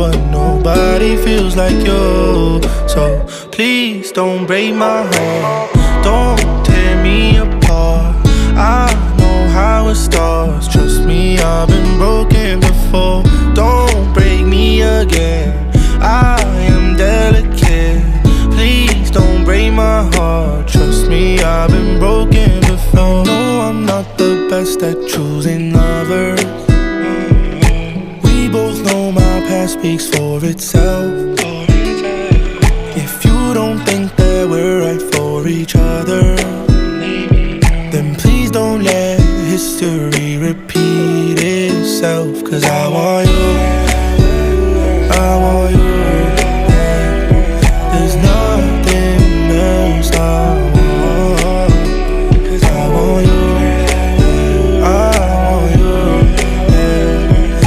what nobody feels like you. So please don't break my heart, don't tear me apart. I know how it starts, trust me, I've been broken before. Don't break me again, I am delicate. Please don't break my heart, trust me, I've been broken before. No, I'm not the best at choosing lovers. We both know my past speaks for itself. If you don't think that we're right for each other, then please don't let history repeat itself. Cause I want you, I want